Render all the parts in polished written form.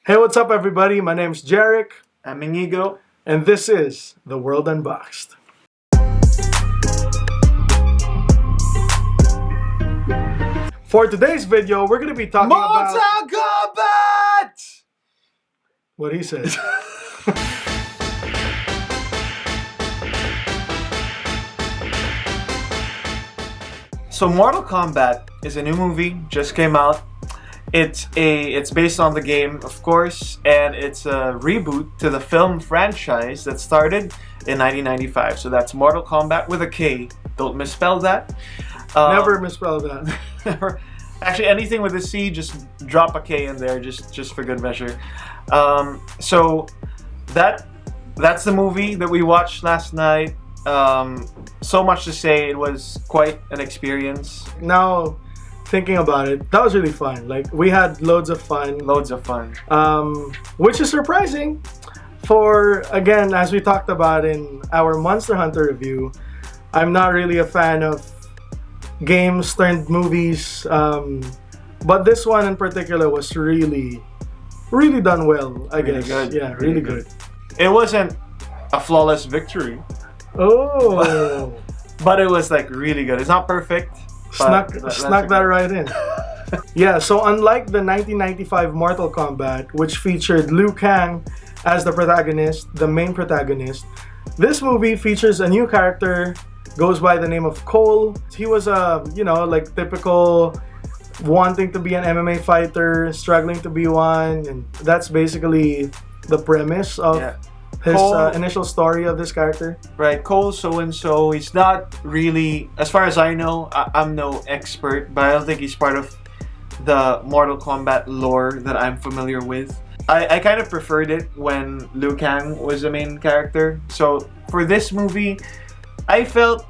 Hey, what's up everybody? My name's Jeric. I'm Inigo. And this is The World Unboxed. For today's video, we're going to be talking about... Mortal Kombat! What he said. So Mortal Kombat is a new movie, just came out. It's based on the game, of course, and it's a reboot to the film franchise that started in 1995. So that's Mortal Kombat with a K. Don't misspell that. Never misspell that. Never. Actually, anything with a C, just drop a K in there, just for good measure. So that's the movie that we watched last night. So much to say, it was quite an experience. Now, thinking about it, that was really fun. Like, we had loads of fun. Loads of fun. Which is surprising for, again, as we talked about in our Monster Hunter review, I'm not really a fan of games turned movies. But this one in particular was really done well, I guess. Good. Yeah, really good. It wasn't a flawless victory. Oh. But it was like really good. It's not perfect. Snuck that right in. Yeah, so unlike the 1995 Mortal Kombat, which featured Liu Kang as the protagonist, the main protagonist, this movie features a new character, goes by the name of Cole. He was a, like typical wanting to be an MMA fighter, struggling to be one, and that's basically the premise of his initial story of this character. Right, Cole so-and-so, he's not really, as far as I know, I'm no expert, but I don't think he's part of the Mortal Kombat lore that I'm familiar with. I kind of preferred it when Liu Kang was the main character. So for this movie, I felt,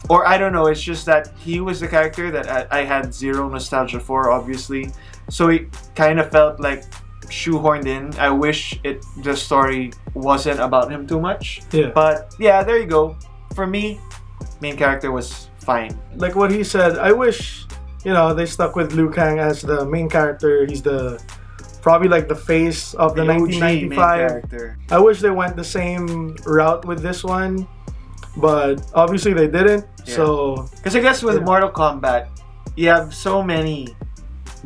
or I don't know, it's just that he was the character that I had zero nostalgia for, obviously. So it kind of felt like shoehorned in. I wish the story wasn't about him too much. Yeah. But yeah, there you go. For me, main character was fine. Like what he said, I wish, they stuck with Liu Kang as the main character. He's probably like the face of the 1995. Main character. I wish they went the same route with this one, but obviously they didn't. Yeah. So, because I guess with Mortal Kombat, you have so many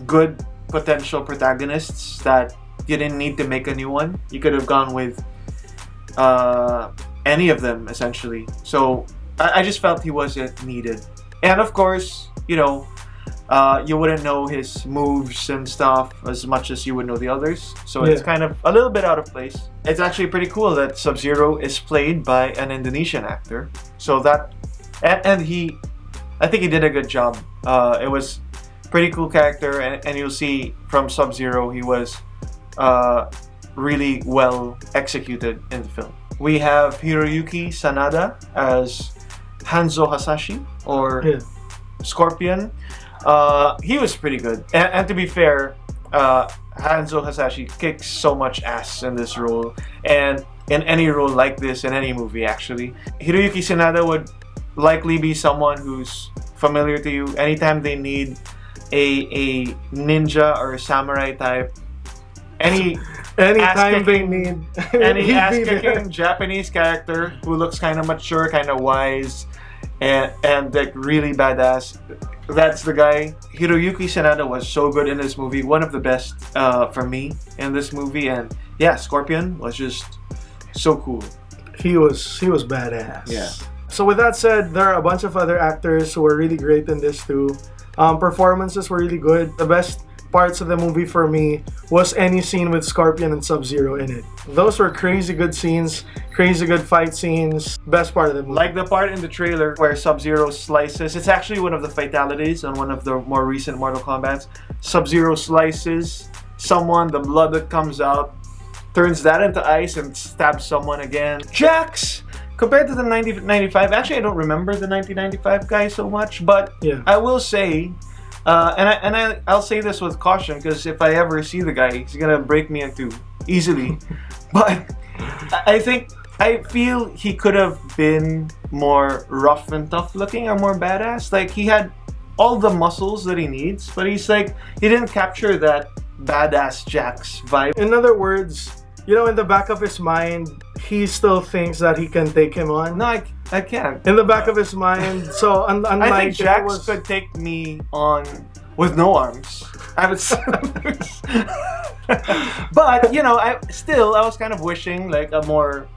good potential protagonists that you didn't need to make a new one. You could have gone with any of them essentially. So I just felt he wasn't needed. And of course, you wouldn't know his moves and stuff as much as you would know the others. So it's kind of a little bit out of place. It's actually pretty cool that Sub-Zero is played by an Indonesian actor. So that, and I think he did a good job. It was pretty cool character, and you'll see from Sub-Zero he was really well executed in the film. We have Hiroyuki Sanada as Hanzo Hasashi, or Scorpion. He was pretty good, and to be fair, Hanzo Hasashi kicks so much ass in this role, and in any role like this in any movie actually. Hiroyuki Sanada would likely be someone who's familiar to you anytime they need a ninja or a samurai type, anytime they need any ass-kicking Japanese character who looks kind of mature, kind of wise, and like really badass. That's the guy. Hiroyuki Sanada was so good in this movie, one of the best for me in this movie, and yeah, Scorpion was just so cool. He was badass. Yeah. So with that said, there are a bunch of other actors who were really great in this too. Performances were really good. The best parts of the movie for me was any scene with Scorpion and Sub-Zero in it. Those were crazy good scenes, crazy good fight scenes. Best part of the movie. Like the part in the trailer where Sub-Zero slices, it's actually one of the fatalities on one of the more recent Mortal Kombats. Sub-Zero slices someone, the blood that comes out, turns that into ice and stabs someone again. Jax! Compared to the 1995, actually I don't remember the 1995 guy so much, but I will say, I'll say this with caution, because if I ever see the guy, he's gonna break me in two easily. But I feel he could have been more rough and tough looking, or more badass. Like, he had all the muscles that he needs, but he's like, he didn't capture that badass Jax vibe. In other words, you know, in the back of his mind, he still thinks that he can take him on. No, I can't. In the back of his mind, so unlike I think if it Jax was- could take me on with no arms. I would say. But, you know, I was kind of wishing like a more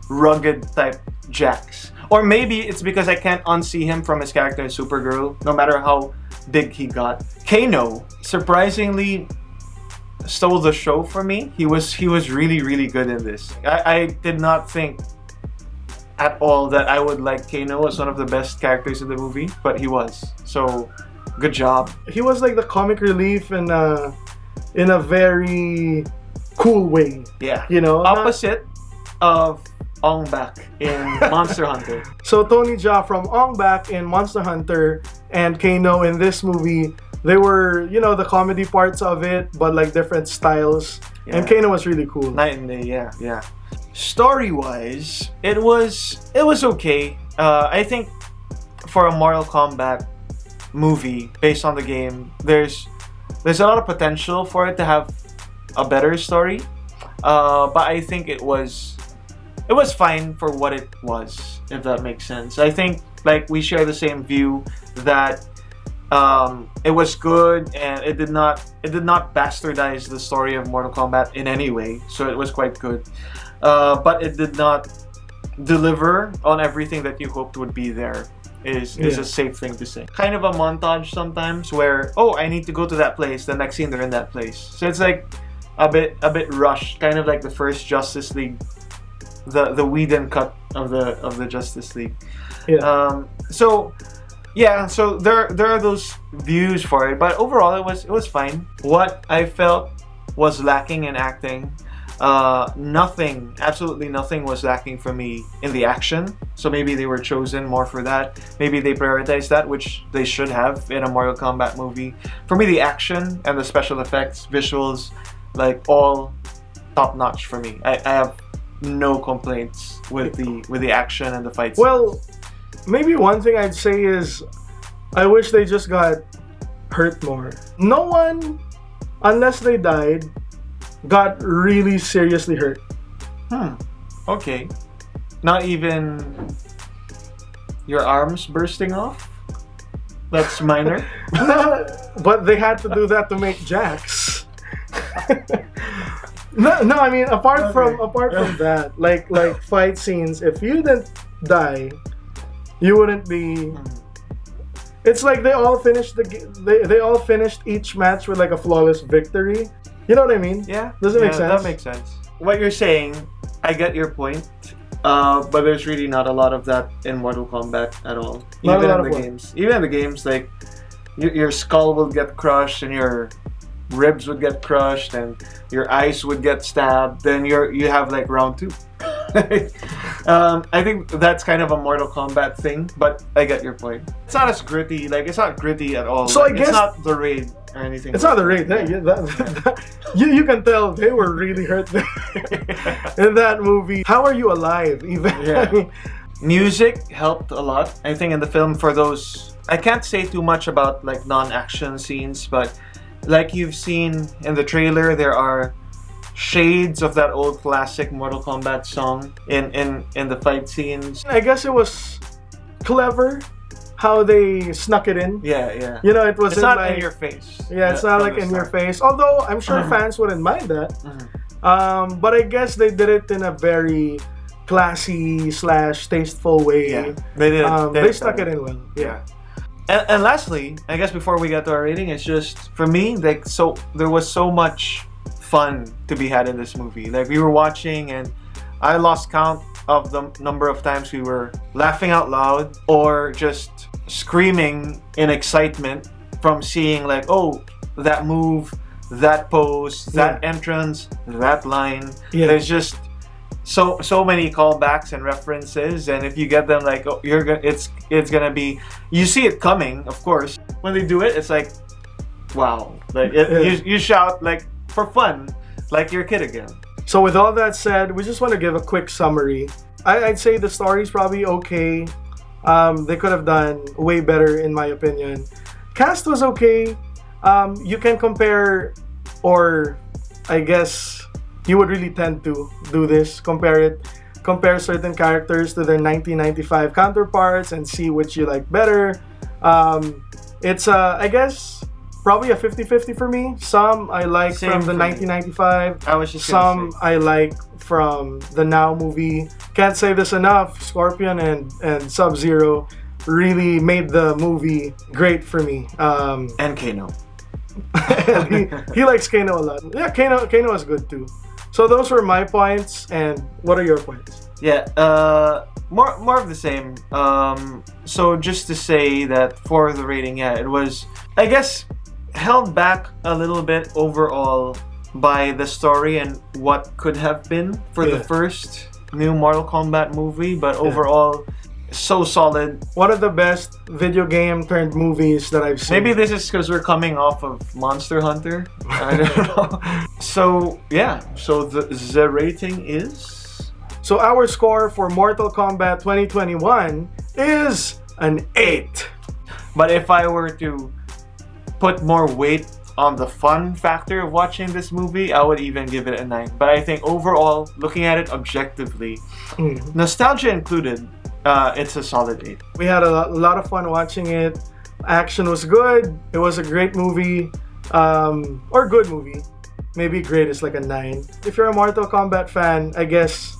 rugged type Jax. Or maybe it's because I can't unsee him from his character in Supergirl, no matter how big he got. Kano, surprisingly, stole the show for me. He was really, really good in this. I did not think at all that I would like Kano as one of the best characters in the movie, but he was. So, good job. He was like the comic relief in a very cool way. Yeah. You know, Opposite of Ong Bak in Monster Hunter. So Tony Jaa from Ong Bak in Monster Hunter and Kano in this movie, they were, you know, the comedy parts of it, but like different styles. Yeah. And Kano was really cool. Night and day, yeah. Story-wise, it was okay. I think for a Mortal Kombat movie based on the game, there's a lot of potential for it to have a better story. But I think it was fine for what it was, if that makes sense. I think like we share the same view that it was good and it did not bastardize the story of Mortal Kombat in any way. So it was quite good. But it did not deliver on everything that you hoped would be there. Is a safe thing to say. Kind of a montage sometimes where, oh, I need to go to that place. The next scene they're in that place. So it's like a bit rushed, kind of like the first Justice League, the Whedon cut of the Justice League. Yeah. So there are those views for it, but overall it was fine. What I felt was lacking in acting. Absolutely nothing was lacking for me in the action. So maybe they were chosen more for that. Maybe they prioritized that, which they should have in a Mortal Kombat movie. For me, the action and the special effects, visuals, like all top notch for me. I have no complaints with the action and the fights. Well, maybe one thing I'd say is I wish they just got hurt more. No one, unless they died, got really seriously hurt. Okay. Not even your arms bursting off? That's minor. But they had to do that to make Jax. No, I mean apart from that, like fight scenes, if you didn't die, you wouldn't be. It's like they all finished they all finished each match with like a flawless victory. You know what I mean? Yeah. Does it make sense? That makes sense. What you're saying, I get your point. But there's really not a lot of that in Mortal Kombat at all. Even in the games, like your skull will get crushed and your ribs would get crushed and your eyes would get stabbed. Then you have like round 2. I think that's kind of a Mortal Kombat thing, but I get your point. It's not as gritty. Like it's not gritty at all. So like, I guess it's not the raid or anything. It's not the raid. You can tell they were really hurt in that movie. How are you alive? Even I mean, music helped a lot. I think in the film for those, I can't say too much about like non-action scenes, but like you've seen in the trailer, there are shades of that old classic Mortal Kombat song in the fight scenes. I guess it was clever how they snuck it in. Yeah. You know, it wasn't it's not like, in your face. Yeah, it's not like in your face. Although I'm sure fans wouldn't mind that. But I guess they did it in a very classy / tasteful way. Yeah, they did. They stuck it in well. Yeah. And lastly, I guess before we get to our rating, it's just for me like there was so much fun to be had in this movie. Like we were watching and I lost count of the number of times we were laughing out loud or just screaming in excitement from seeing like, oh, that move, that pose, that entrance, that line. Yeah. There's just so many callbacks and references, and if you get them like, oh, it's gonna be, you see it coming, of course. When they do it, it's like, wow, like you shout like for fun, like you're a kid again. So with all that said, we just want to give a quick summary. I'd say the story's probably okay. They could have done way better in my opinion. Cast was okay. You can compare or I guess you would really tend to do this, compare certain characters to their 1995 counterparts and see which you like better. It's I guess probably a 50-50 for me. Some I like Same from the for me. 1995. I was just Some gonna say. I like from the Now movie. Can't say this enough. Scorpion and Sub-Zero really made the movie great for me. And Kano. he likes Kano a lot. Yeah, Kano is good too. So those were my points, and what are your points? Yeah, more of the same. So just to say that for the rating, yeah, it was, I guess, held back a little bit overall by the story and what could have been for the first new Mortal Kombat movie, but overall, so solid. One of the best video game turned movies that I've seen. Maybe this is because we're coming off of Monster Hunter. I don't know. So yeah, so the rating is. So our score for Mortal Kombat 2021 is an 8. But if I were to put more weight on the fun factor of watching this movie, I would even give it a 9. But I think overall, looking at it objectively, nostalgia included, it's a solid 8. We had a lot of fun watching it. Action was good. It was a great movie, or good movie. Maybe great is like a 9. If you're a Mortal Kombat fan, I guess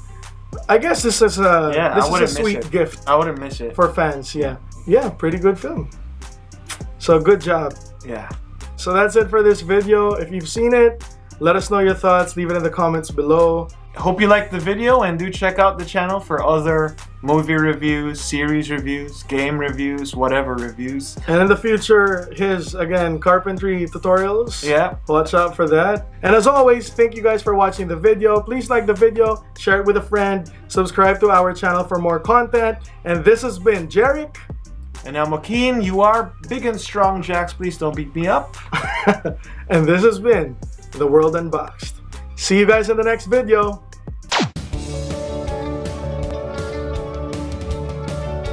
this is a sweet gift. I wouldn't miss it for fans. Yeah, pretty good film. So good job. Yeah. So that's it for this video. If you've seen it, let us know your thoughts. Leave it in the comments below. Hope you liked the video, and do check out the channel for other movie reviews, series reviews, game reviews, whatever reviews. And in the future, again, carpentry tutorials. Yeah. Watch out for that. And as always, thank you guys for watching the video. Please like the video, share it with a friend, subscribe to our channel for more content. And this has been Jeric. And I'm Joaquin. You are big and strong, Jax. Please don't beat me up. And this has been The World Unboxed. See you guys in the next video.